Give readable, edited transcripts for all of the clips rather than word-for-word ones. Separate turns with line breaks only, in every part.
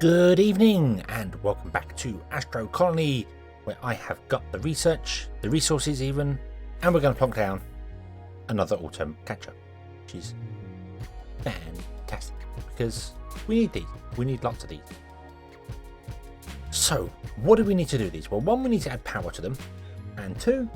Good evening and welcome back to Astro Colony, where I have got the research, the resources even, and we're going to plonk down another autumn catcher, which is fantastic because we need these. We need lots of these. So what do we need to do these? Well, one, we need to add power to them, and two,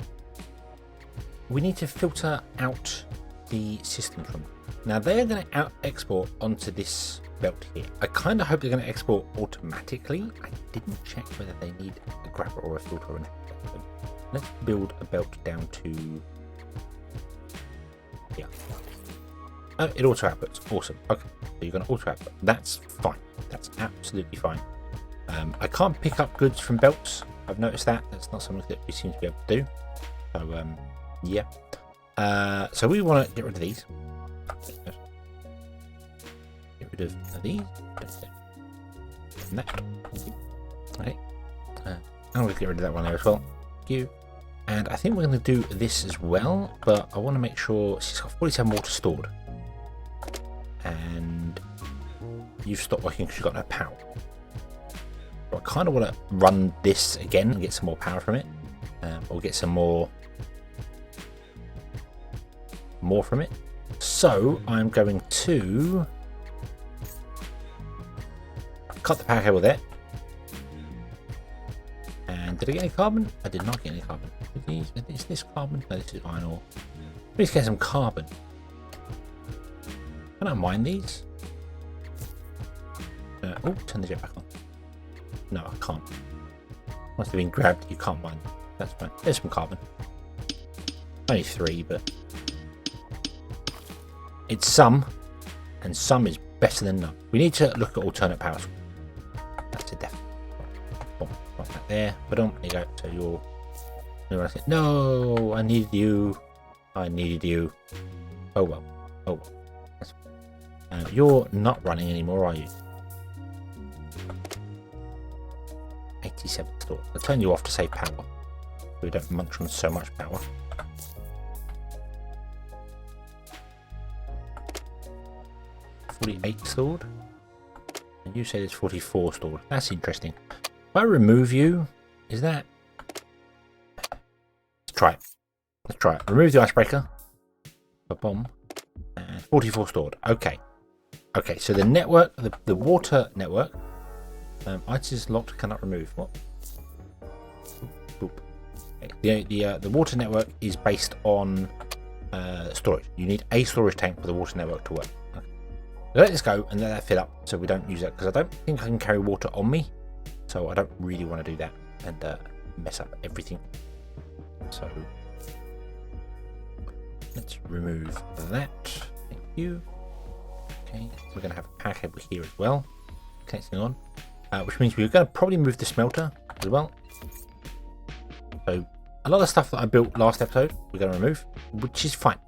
we need to filter out the systems from them. Now they are going to export onto this belt here. I kind of hope they're going to export automatically. I didn't check whether they need a grabber or a filter or anything. So let's build a belt down to here. Oh, it auto outputs. Awesome. Okay, so you're going to auto output. That's fine. That's absolutely fine. I can't pick up goods from belts. I've noticed that. That's not something that we seem to be able to do. So yeah. So we want to get rid of these. Get rid of these. And that. Okay. I'm going to get rid of that one there as well. Thank you. And I think we're going to do this as well, but I want to make sure she's got 47 water stored. And you've stopped working because you've got no power. So I kind of want to run this again and get some more power from it. Or get some more from it. So I'm going to cut the power cable there. And did I get any carbon? I did not get any carbon. Is this carbon? No, this is iron ore. Please get some carbon. Can I mine these? Oh, turn the jet back on. No, I can't. Once they've been grabbed, you can't mine them. That's fine. There's some carbon. Only 3, but it's some, and some is better than none. We need to look at alternate power. That's a definite. Boom, right back there. But there you go. So you're. No, I needed you. I needed you. Oh well. Oh well. That's fine. You're not running anymore, are you? 87 store. I'll turn you off to save power. So we don't munch on so much power. $48 stored, and you say there's 44 stored. That's interesting. If I remove you, is that? Let's try it. Let's try it. Remove the icebreaker. A bomb. And 44 stored. Okay. Okay. So the network, the water network, ice is locked. Cannot remove. What? Boop. Okay. The water network is based on storage. You need a storage tank for the water network to work. Let this go and let that fill up so we don't use that, because I don't think I can carry water on me, so I don't really want to do that and mess up everything. So let's remove that. Thank you. Okay, we're going to have a power cable here as well connecting on, which means we're going to probably move the smelter as well. So a lot of stuff that I built last episode we're going to remove, which is fine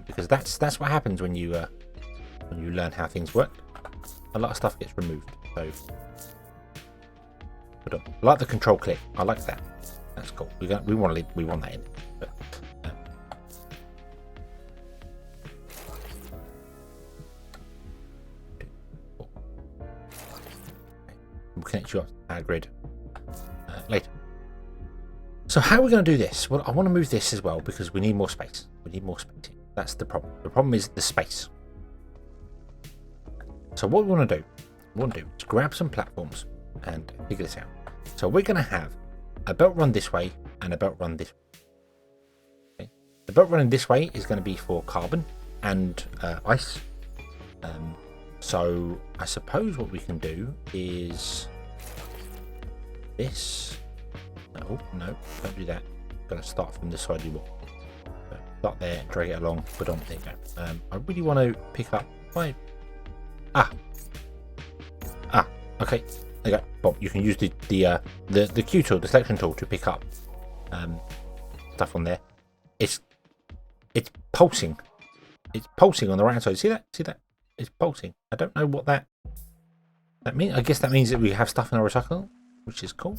because that's what happens when you learn how things work. A lot of stuff gets removed. So I like the control click. I like that. That's cool. We want that in. But, we'll connect you up to our grid later. So how are we going to do this? Well, I want to move this as well because we need more space. Here. That's the problem. The problem is the space. So what we want to do is grab some platforms and figure this out. So we're going to have a belt run this way and a belt run this way. Okay? The belt running this way is going to be for carbon and ice. So I suppose what we can do is this. No, don't do that. I'm going to start from the side you want. So start there and drag it along. But there you go. I really want to pick up my. Okay. There you go. Bob, you can use the Q tool, the selection tool, to pick up stuff on there. It's pulsing. It's pulsing on the right hand side. See that? It's pulsing. I don't know what that means. I guess that means that we have stuff in our recycle, which is cool.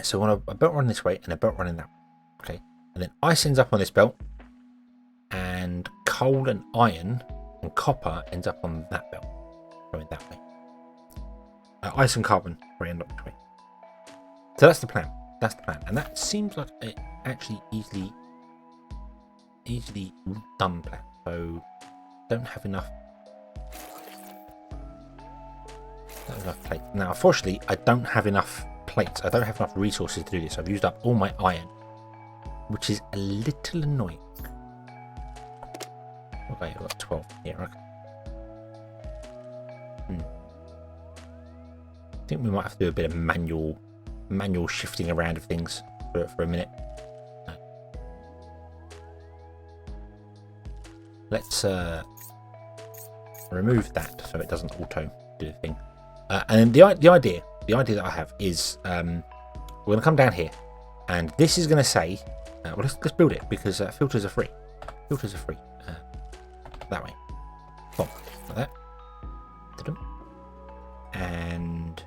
So I want a belt run this way and a belt running that way. Okay. And then ice ends up on this belt, and coal and iron and copper ends up on that belt, going that way. ice and carbon. Sorry, not between. So that's the plan. That's the plan, and that seems like it actually easily done plan. So don't have enough plates. Now, unfortunately, I don't have enough plates. I don't have enough resources to do this. I've used up all my iron, which is a little annoying. Okay, I've got 12 here. Okay. I think we might have to do a bit of manual shifting around of things for a minute. Let's remove that so it doesn't auto do the thing. And the idea that I have is we're going to come down here, and this is going to say, well, let's build it because filters are free. Filters are free. That way. Boom, like that. And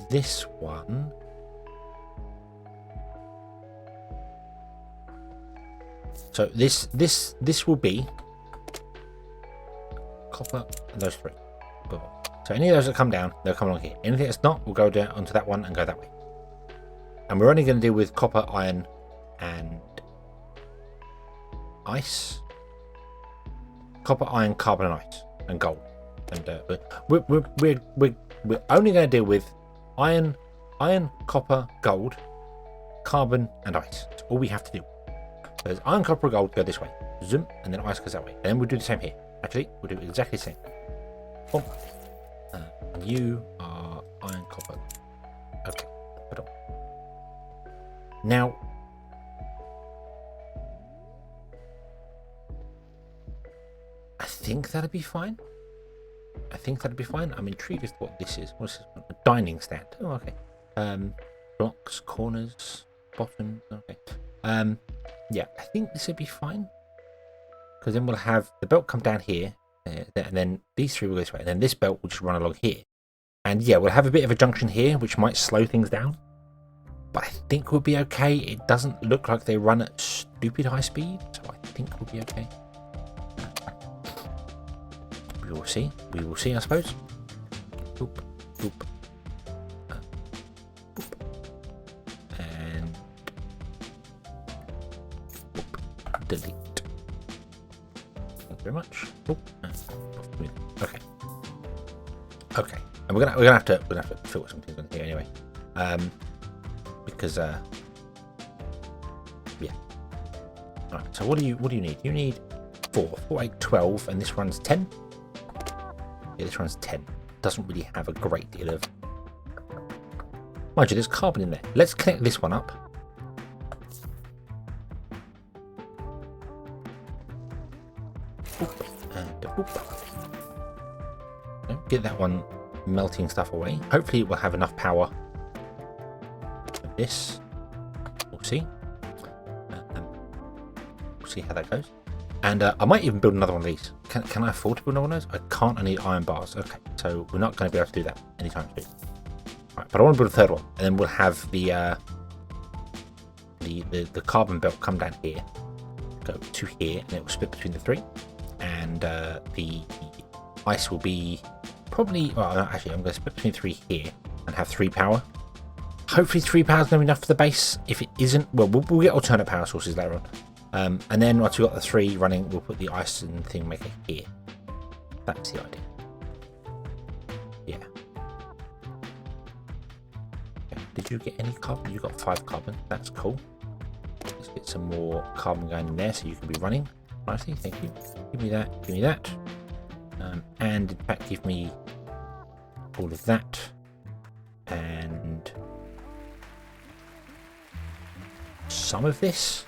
this one. So this will be copper and those three. So any of those that come down, they'll come along here. Anything that's not, will go down onto that one and go that way. And we're only going to deal with copper, iron, and ice. Copper, iron, carbon, and ice, and gold. And we're only going to deal with iron, copper, gold, carbon, and ice. That's all we have to do. So there's iron, copper, gold go this way. Zoom, and then ice goes that way. And then we'll do the same here. Actually, we'll do exactly the same. Boom. You are iron, copper. Okay. Put on. Now, I think that'd be fine. I'm intrigued as to what this is. What's this? A dining stand. Oh, okay. Blocks, corners, bottom. Okay. Yeah, I think this would be fine. Because then we'll have the belt come down here, and then these three will go this way, and then this belt will just run along here. And yeah, we'll have a bit of a junction here, which might slow things down. But I think we'll be okay. It doesn't look like they run at stupid high speed, so I think we'll be okay. We will see. We will see, I suppose. Boop, boop. Boop. And boop. Delete. Thank you very much. Boop. Okay. Okay. And we're gonna have to filter some things on here anyway. Because yeah. Alright, so what do you need? You need 4, 8, 12, and this runs 10. Yeah, this runs 10. Doesn't really have a great deal of... Mind you, there's carbon in there. Let's connect this one up. Boop, and boop. Get that one melting stuff away. Hopefully it will have enough power for this. We'll see. We'll see how that goes. And I might even build another one of these. Can I afford to build another one of those? I can't. I need iron bars. Okay, so we're not going to be able to do that anytime soon. Right, but I want to build a third one, and then we'll have the carbon belt come down here, go to here, and it will split between the three. And the ice will be probably. Well, actually, I'm going to split between 3 here and have 3 power. Hopefully, 3 power is going to be enough for the base. If it isn't, well, we'll get alternate power sources later on. And then once we've got the 3 running, we'll put the ice and thing maker here. That's the idea. Yeah. Okay. Did you get any carbon? You got 5 carbon. That's cool. Let's get some more carbon going in there so you can be running nicely. Thank you. Give me that. Give me that. And in fact, give me all of that. And some of this.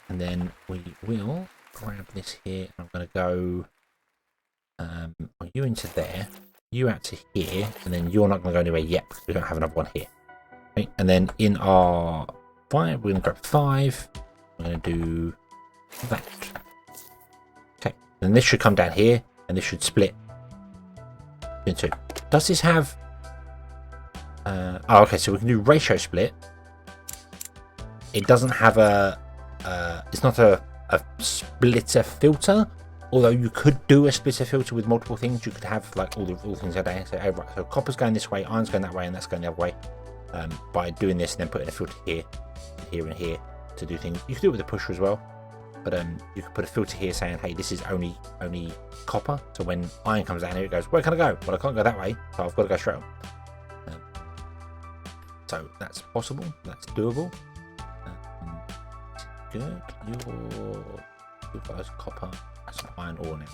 And then we will grab this here. I'm going to go you into there, you out to here, and then you're not going to go anywhere yet because we don't have another one here. Okay. And then in our 5, we're going to grab 5. We're going to do that. Okay. And this should come down here, and this should split into 2. Does this have... oh, okay, so we can do ratio split. It doesn't have a a splitter filter. Although you could do a splitter filter with multiple things, you could have like all things out there. So, oh, right, so copper's going this way, iron's going that way, and that's going the other way. By doing this and then putting a filter here, here, and here to do things. You could do it with a pusher as well, but you could put a filter here saying, hey, this is only copper. So when iron comes down here, it goes, where can I go? Well, I can't go that way, so I've got to go straight on. So that's possible. That's doable. Good. You've got us copper. Some iron ore now.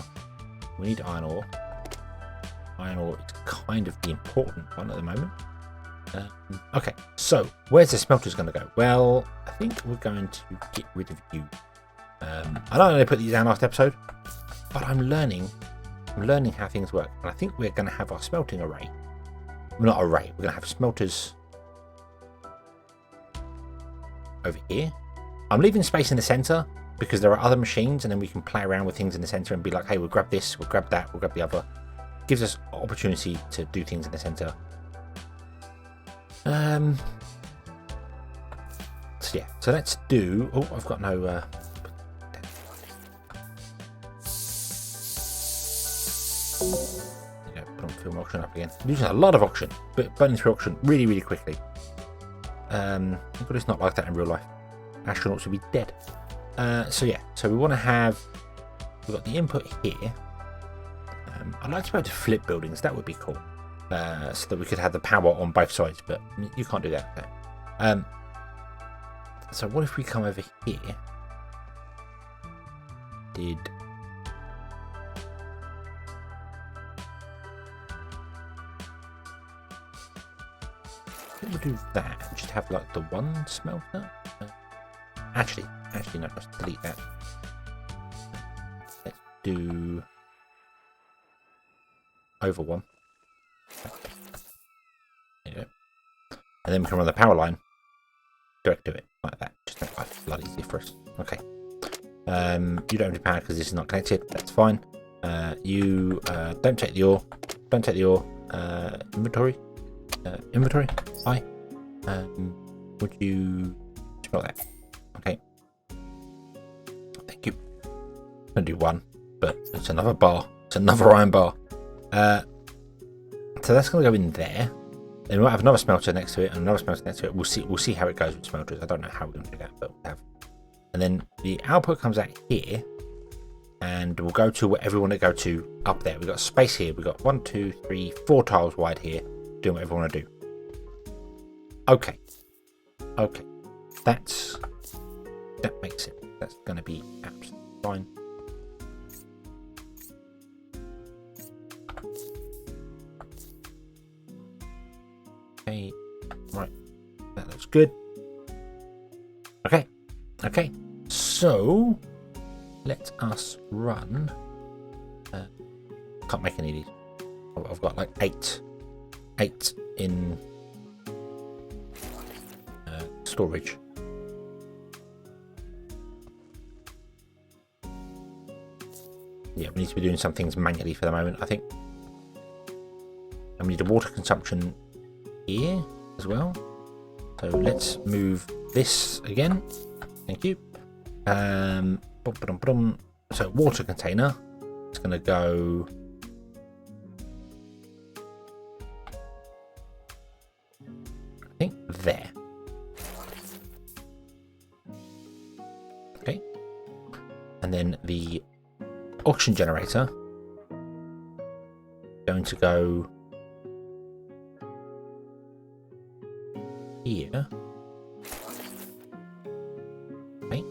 We need iron ore. Iron ore is kind of the important one at the moment. Okay, so where's the smelters going to go? Well, I think we're going to get rid of you. I don't know they put these down last episode, but I'm learning how things work, and I think we're going to have our smelting array. Well, not array. We're going to have smelters over here. I'm leaving space in the center because there are other machines, and then we can play around with things in the center and be like, hey, we'll grab this, we'll grab that, we'll grab the other. Gives us opportunity to do things in the center. So yeah, so let's do. Oh, I've got no. Put on film auction up again. Losing a lot of auction, but burning through auction really, really quickly. But it's not like that in real life. Astronauts would be dead. So yeah, so we want to have. We've got the input here. I'd like to be able to flip buildings. That would be cool. So that we could have the power on both sides, but you can't do that. Okay. So what if we come over here? I think we'll do that. We should have like the one smelter. Actually, no. Let's delete that. Let's do over one. There you go. And then we can run the power line direct to it like that. Just make life bloody easier for us. Okay. You don't have to power because this is not connected. That's fine. You don't take the ore. Don't take the ore. Inventory. Inventory. Hi. Would you smell that? Okay. Thank you. I'm gonna do one, but it's another bar. It's another iron bar. So that's going to go in there. Then we might have another smelter next to it and another smelter next to it. We'll see how it goes with smelters. I don't know how we're going to do that, but we'll have. And then the output comes out here, and we'll go to whatever we want to go to up there. We've got space here. We've got 1, 2, 3, 4 tiles wide here, doing whatever we want to do. Okay. That makes it. That's going to be absolutely fine. Okay, right, that looks good. Okay, so let us run. Can't make any of these. I've got like eight in storage. Yeah, we need to be doing some things manually for the moment, I think. And we need a water consumption here as well. So let's move this again. Thank you. So water container. It's going to go. I think there. Okay. And then the auction generator going to go here. Okay.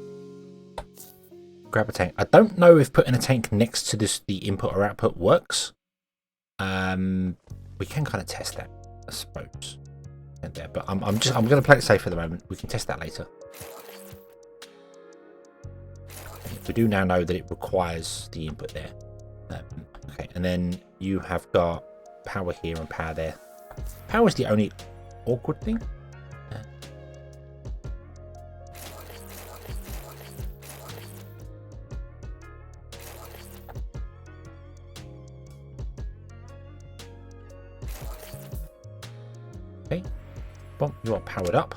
Grab a tank. I don't know if putting a tank next to the input or output works. We can kind of test that, I suppose. There, but I'm going to play it safe for the moment. We can test that later. We do now know that it requires the input there. Okay, and then you have got power here and power there. Power is the only awkward thing. Okay, boom, you are powered up,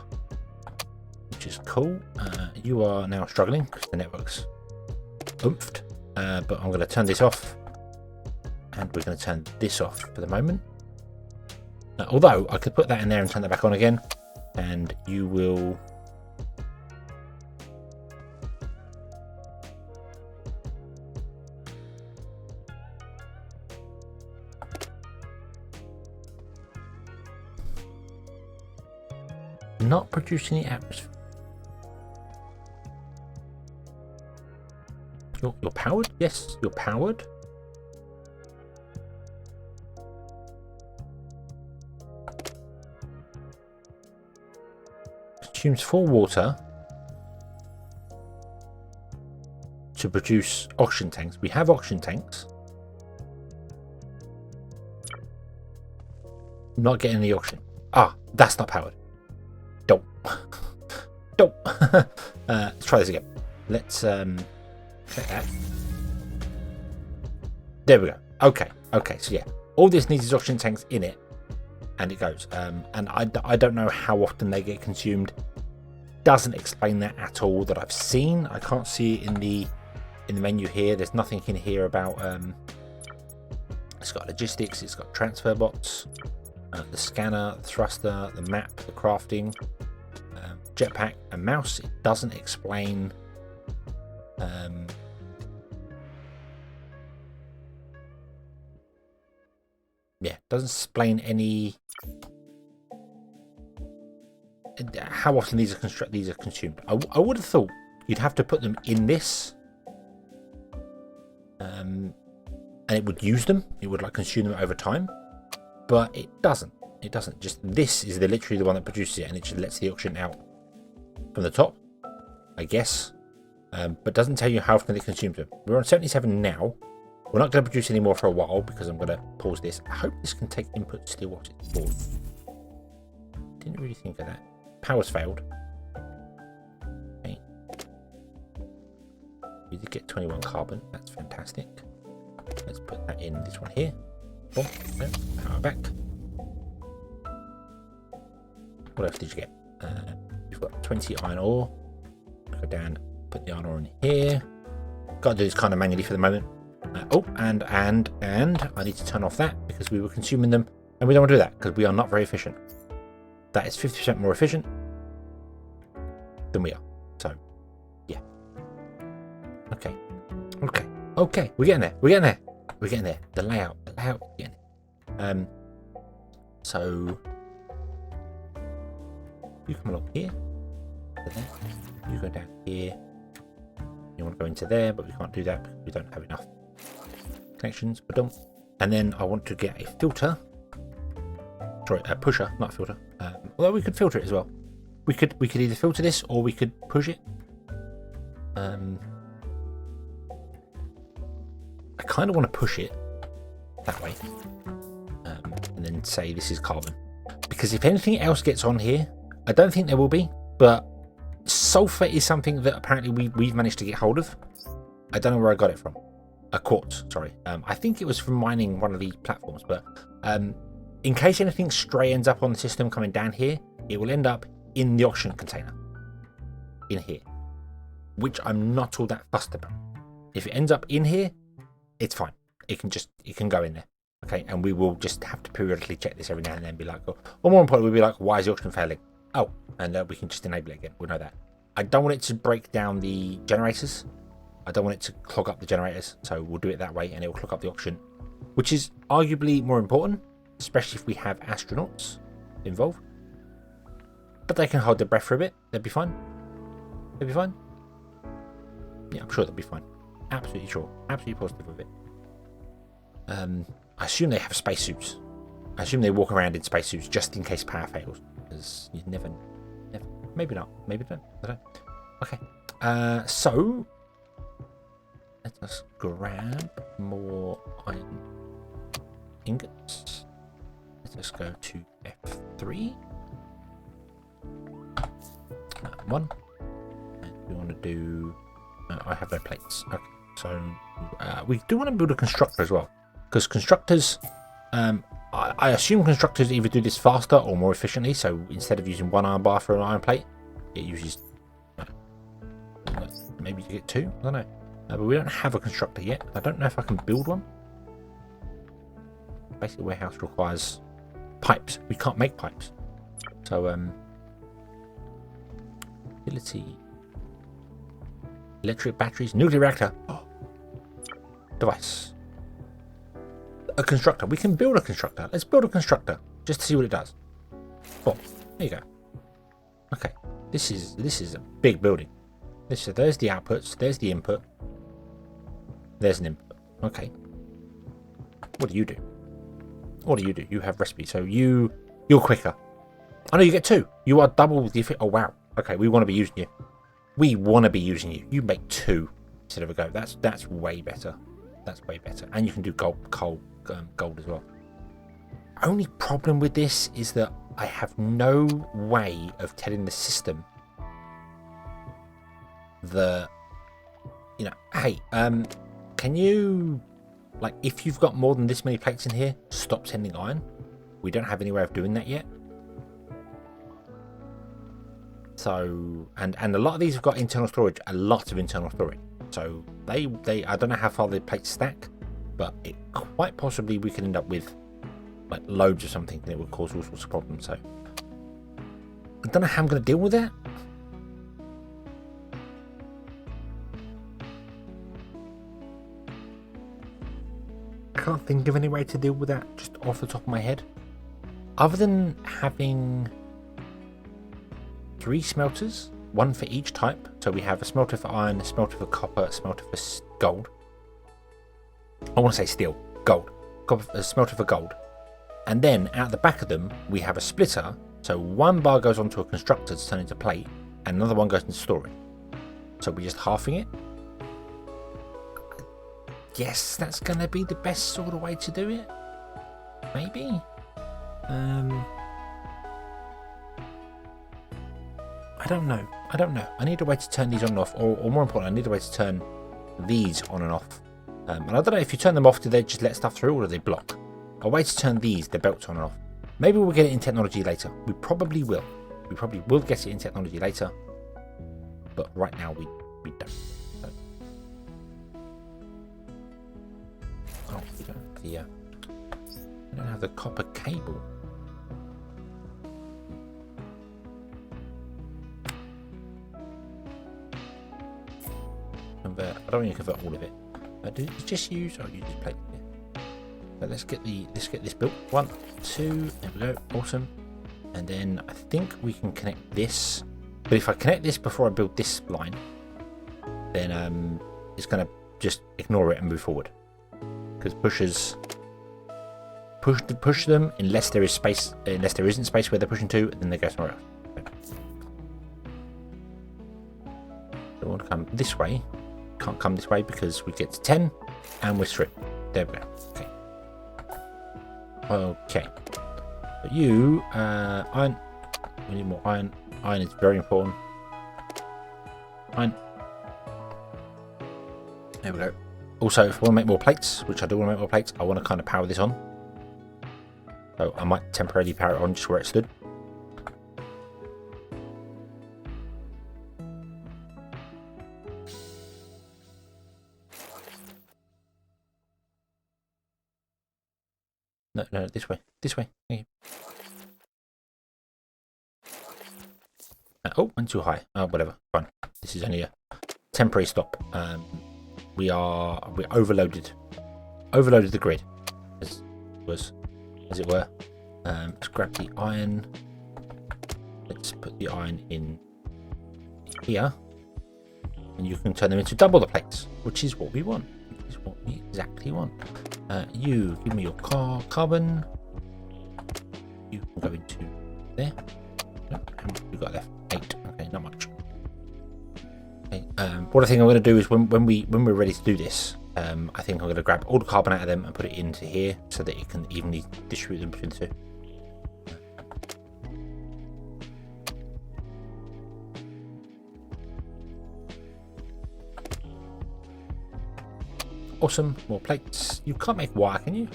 which which is cool. You are now struggling because the network's oomphed, but I'm going to turn this off, and we're going to turn this off for the moment. Although I could put that in there and turn that back on again, and you will... not produce any atmosphere. You're powered? Yes, you're powered. Consumes 4 water to produce oxygen tanks. We have oxygen tanks. Not getting the oxygen. Ah, that's not powered. Don't. Don't. Let's try this again. Let's check that. There we go. Okay. Okay. So yeah, all this needs is oxygen tanks in it, and it goes. And I don't know how often they get consumed. Doesn't explain that at all that I've seen. I can't see it in the menu here. There's nothing in here about. It's got logistics. It's got transfer bots. The scanner, the thruster, the map, the crafting, jetpack, and mouse. It doesn't explain doesn't explain any how often these are consumed. I would have thought you'd have to put them in this, and it would use them. It would like consume them over time. But it doesn't. It doesn't. Just this is literally the one that produces it, and it just lets the oxygen out from the top, I guess. But doesn't tell you how often it consumes them. We're on 77 now. We're not going to produce any more for a while because I'm going to pause this. I hope this can take input to still what it's for. Didn't really think of that. Power's failed. Okay. We did get 21 carbon. That's fantastic. Let's put that in this one here. Boom. Power back. What else did you get? You've got 20 iron ore. Go down, put the iron ore in here. Got to do this kind of manually for the moment. And I need to turn off that because we were consuming them, and we don't want to do that because we are not very efficient. That is 50% more efficient than we are. So, yeah. Okay. We're getting there. The layout again. So you come along here, you go down here. You want to go into there, but we can't do that because we don't have enough connections. But don't. And then I want to get a filter. Sorry, a pusher, not a filter. Although we could filter it as well. We could either filter this or we could push it. I kind of want to push it that way, and then say this is carbon, because if anything else gets on here, I don't think there will be, but sulfur is something that apparently we've managed to get hold of. I don't know where I got it from. Quartz, sorry. I think it was from mining one of the platforms, but in case anything stray ends up on the system coming down here, it will end up in the oxygen container in here, which I'm not all that fussed about. If it ends up in here, it's fine. It can go in there. Okay, and we will just have to periodically check this every now and then, be like, or more importantly, we'll be like, why is the oxygen failing? Oh, and we can just enable it again. We'll know that. I don't want it to break down the generators. I don't want it to clog up the generators, so we'll do it that way, and it will clog up the oxygen, which is arguably more important, especially if we have astronauts involved. But they can hold their breath for a bit. They'll be fine. They'll be fine. Yeah, I'm sure they'll be fine. Absolutely sure. Absolutely positive of it. I assume they have spacesuits. I assume they walk around in spacesuits just in case power fails. Because you never. Maybe not. Maybe don't. I don't know. Okay. So let us grab more iron ingots. Let us go to F3. One. And we want to do. I have no plates. Okay. So we do want to build a constructor as well, because constructors, I assume constructors either do this faster or more efficiently. So instead of using one iron bar for an iron plate, it uses maybe you get 2. I don't know. But we don't have a constructor yet. I don't know if I can build one. Basically, warehouse requires pipes. We can't make pipes. So, utility, electric batteries, nuclear reactor, device, a constructor. We can build a constructor. Let's build a constructor just to see what it does. Boom. There you go. Okay. This is a big building. There's the outputs. There's the input. There's an input. Okay. What do you do? What do you do? You have recipe. So you're quicker. I know you get 2. You are double the. Oh wow. Okay, we want to be using you. We want to be using you. You make 2 instead of a go. That's way better. That's way better. And you can do gold as well. Only problem with this is that I have no way of telling the system that, you know, hey, can you, like, if you've got more than this many plates in here, stop sending iron. We don't have any way of doing that yet. So, and a lot of these have got internal storage, a lot of internal storage. So they I don't know how far the plates stack, but it quite possibly we could end up with like loads of something that would cause all sorts of problems. So I don't know how I'm going to deal with that. I can't think of any way to deal with that just off the top of my head, other than having 3 smelters, 1 for each type. So we have a smelter for iron, a smelter for copper, a smelter for gold. I want to say steel, gold, copper, a smelter for gold. And then out the back of them, we have a splitter. So 1 bar goes onto a constructor to turn into plate, and another 1 goes into storage. So we're just halving it. Yes, that's going to be the best sort of way to do it. Maybe. I don't know. I need a way to turn these on and off, or more important, I need a way to turn these on and off. And I don't know if you turn them off, do they just let stuff through, or do they block? A way to turn the belts on and off. Maybe we'll get it in technology later. We probably will. We probably will get it in technology later. But right now we don't. So. Oh, we don't have the copper cable. Convert. I don't want to convert all of it. Do just use. Oh, you just plate it. But let's get this built. 1, 2. There we go. Awesome. And then I think we can connect this. But if I connect this before I build this line, then it's going to just ignore it and move forward. Because push them unless there is space. Unless there isn't space where they're pushing to, and then they go somewhere else. So I want to come this way. Can't come this way because we get to 10 and we're through. There we go. Okay. Okay. But you, iron. We need more iron. Iron is very important. Iron. There we go. Also, if I want to make more plates, which I do want to make more plates, I want to kind of power this on. So I might temporarily power it on just where it stood. No, this way. This way. Thank you. Oh, went too high. Oh, whatever. Fine. This is only a temporary stop. We're overloaded. Overloaded the grid, as it were. Let's grab the iron. Let's put the iron in here, and you can turn them into double the plates, which is what we want. Which is what we exactly want. You give me your carbon. You can go into there. How much have we got left? 8. Okay, not much. Okay. What I think I'm going to do is when we're ready to do this, I think I'm going to grab all the carbon out of them and put it into here so that it can evenly distribute them between the two. Awesome, more plates. You can't make wire, can you?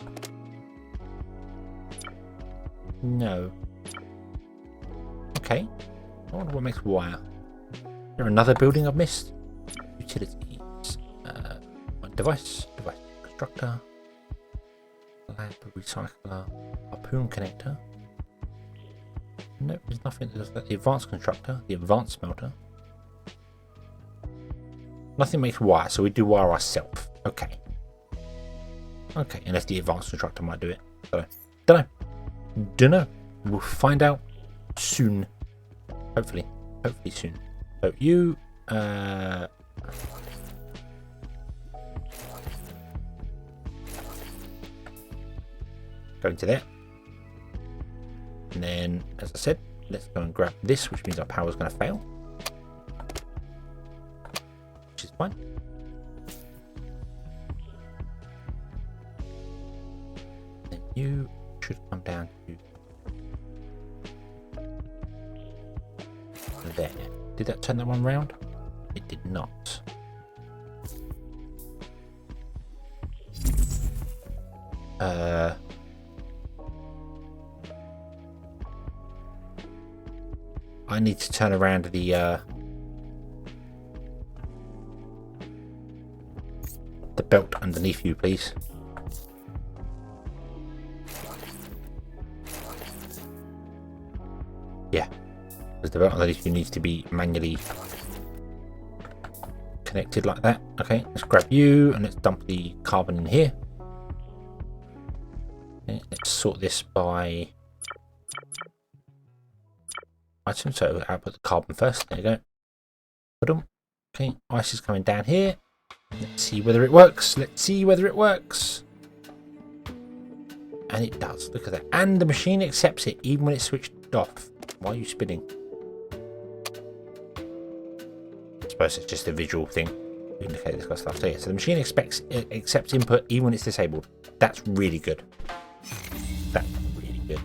No. Okay. I wonder what makes wire. Is there another building I've missed? utilities. Device constructor, lab recycler, harpoon connector. Nope, there's nothing. There's the advanced constructor, the advanced smelter. Nothing makes wire, so we do wire ourselves. Okay. Okay, unless the advanced constructor might do it. Don't know. We'll find out soon. Hopefully soon. So you go into there, and then, as I said, let's go and grab this, which means our power is going to fail, which is fine. Then you should come down to there. Did that turn that one round? It did not. I need to turn around the belt underneath you, please. Yeah, because the belt underneath you needs to be manually connected like that. Okay, let's grab you and let's dump the carbon in here. Okay, let's sort this by item, so I'll put the carbon first. There you go. Okay, ice is coming down here. Let's see whether it works. And it does. Look at that. And the machine accepts it even when it's switched off. Why are you spinning? I suppose it's just a visual thing to indicate it's got stuff. So yeah, so the machine accepts input even when it's disabled. That's really good. That's really good.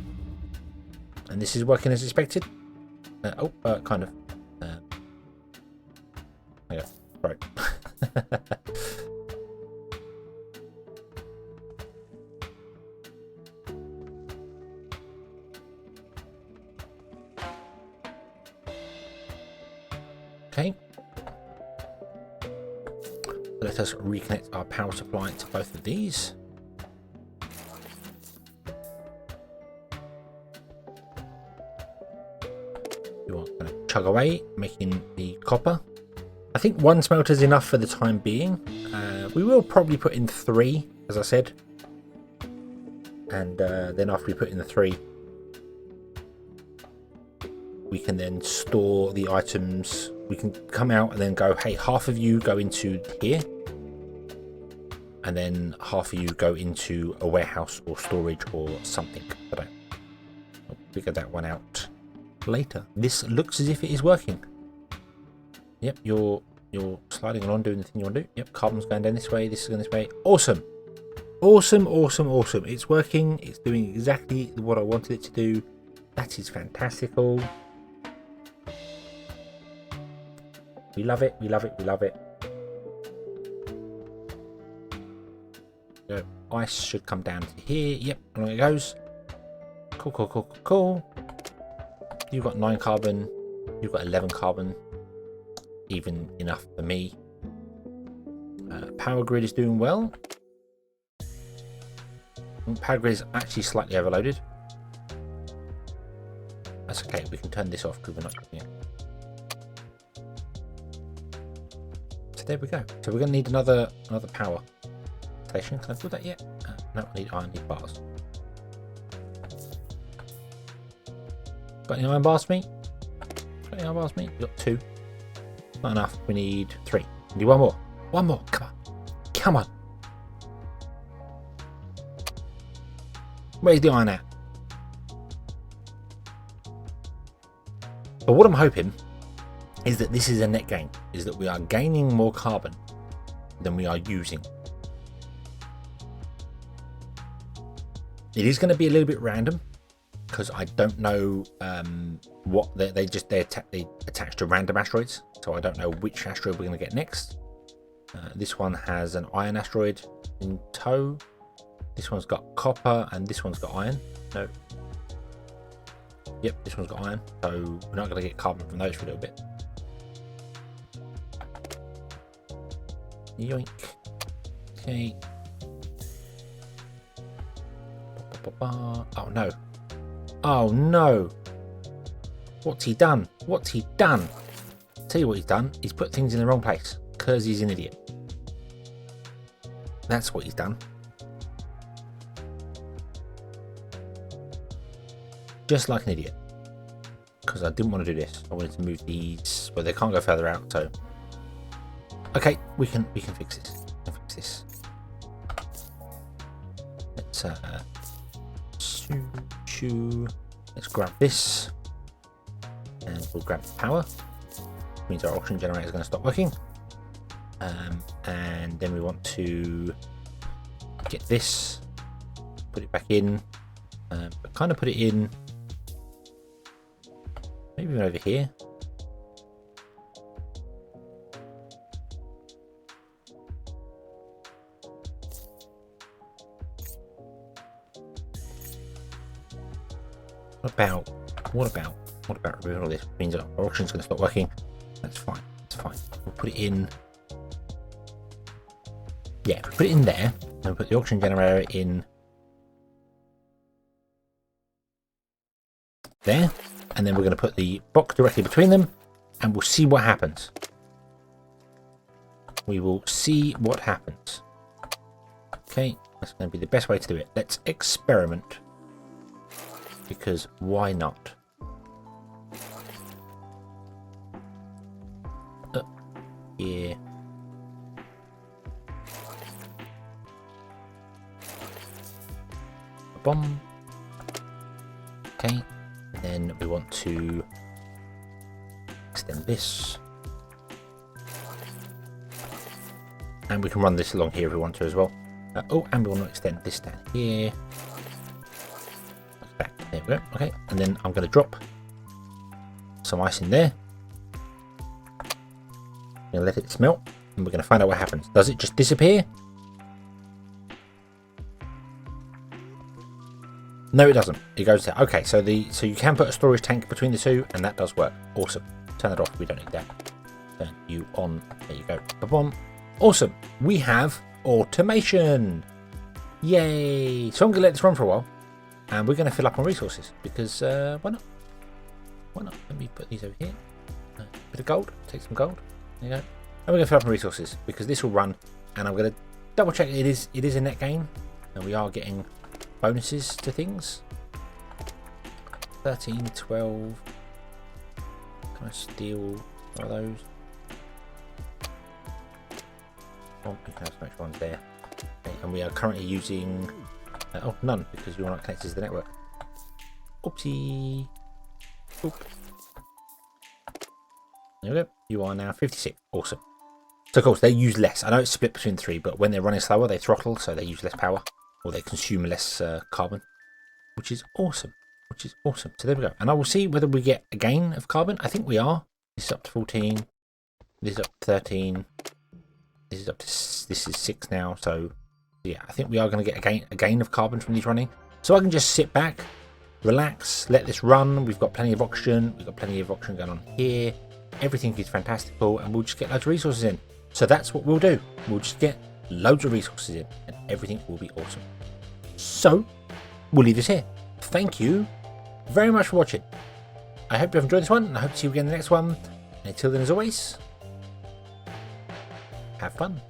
And this is working as expected. Kind of. Yeah, right. Okay. Let us reconnect our power supply to both of these. You are going to chug away, making the copper. I think one smelter is enough for the time being. We will probably put in 3, as I said. And then after we put in the 3, we can then store the items. We can come out and then go, hey, half of you go into here. And then half of you go into a warehouse or storage or something. But I'll figure that one out later. This looks as if it is working. Yep, you're sliding along, doing the thing you want to do. Yep, carbon's going down this way, this is going this way. Awesome. Awesome. It's working. It's doing exactly what I wanted it to do. That is fantastical. We love it. So ice should come down to here. Yep, along it goes. Cool. You've got 9 carbon. You've got 11 carbon. Even enough for me. Power grid is doing well. Power grid is actually slightly overloaded. That's okay. We can turn this off because we're not using it. So there we go. So we're going to need another power station. Can I do that yet? No, I need bars. Got any iron bars for me? You've got 2. Not enough. We need 3. We need one more. Come on. Where's the iron at? But what I'm hoping is that this is a net gain. Is that we are gaining more carbon than we are using. It is going to be a little bit random because I don't know what they attach to random asteroids, so I don't know which asteroid we're going to get next. This one has an iron asteroid in tow. This one's got copper and this one's got iron. No. Yep, this one's got iron, so we're not going to get carbon from those for a little bit. Yoink. Okay. Oh no. Oh no. What's he done? What's he done? Tell you what he's done. He's put things in the wrong place because he's an idiot. That's what he's done. Just like an idiot. Because I didn't want to do this. I wanted to move these, but they can't go further out. So, okay, we can fix this. We can fix this. Let's let's grab this, and we'll grab the power. Which means our oxygen generator is going to stop working. And then we want to get this, put it back in, but kind of put it in. Maybe even over here. What about removing all this? It means our oxygen's going to stop working. That's fine. That's fine. We'll put it in. Yeah, put it in there, and we'll put the oxygen generator in there, and then we're going to put the box directly between them, and we'll see what happens. We will see what happens. Okay, that's going to be the best way to do it. Let's experiment, because why not? Yeah. Bomb. Okay, then we want to extend this, and we can run this along here if we want to as well. Oh, and we want to extend this down here. Back. There we go. Okay, and then I'm going to drop some ice in there. I'm going to let it smelt, and we're going to find out what happens. Does it just disappear? No, it doesn't. It goes there. Okay, so you can put a storage tank between the two, and that does work. Awesome. Turn that off. We don't need that. Turn you on. There you go. Ba-boom. Awesome. We have automation. Yay! So I'm going to let this run for a while, and we're going to fill up on resources because why not? Why not? Let me put these over here. A bit of gold. Take some gold. There you go. And we're going to fill up on resources because this will run, and I'm going to double check it is a net gain, and we are getting bonuses to things. 13, 12. Can I steal one of those? Oh, we can have some extra ones there. Okay, and we are currently using oh, none, because we are not connected to the network. Oopsie. Oop. There we go. You are now 56. Awesome. So of course they use less. I know it's split between the three, but when they're running slower they throttle, so they use less power. Or they consume less carbon, which is awesome. So there we go. And I will see whether we get a gain of carbon. I think we are. This is up to 14. This is up to 13. This is up to this is 6 now. So yeah, I think we are going to get a gain of carbon from these running. So I can just sit back, relax, let this run. We've got plenty of oxygen. We've got plenty of oxygen going on here. Everything is fantastical, and we'll just get loads of resources in. So that's what we'll do. We'll just get loads of resources in, and everything will be awesome. So we'll leave this here. Thank you very much for watching. I hope you've enjoyed this one, and I hope to see you again in the next one. And until then, as always, have fun.